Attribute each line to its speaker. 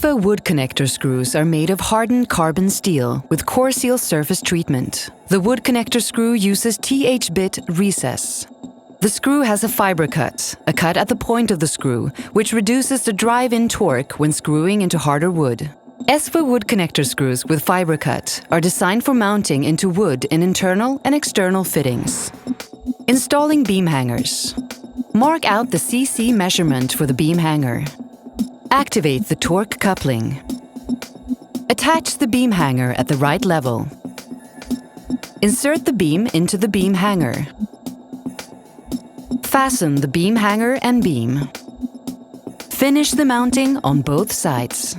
Speaker 1: Essve wood connector screws are made of hardened carbon steel with core seal surface treatment. The wood connector screw uses TH-bit recess. The screw has a fiber cut, a cut at the point of the screw, which reduces the drive-in torque when screwing into harder wood. Essve wood connector screws with fiber cut are designed for mounting into wood in internal and external fittings. Installing beam hangers. Mark out the CC measurement for the beam hanger. Activate the torque coupling. Attach the beam hanger at the right level. Insert the beam into the beam hanger. Fasten the beam hanger and beam. Finish the mounting on both sides.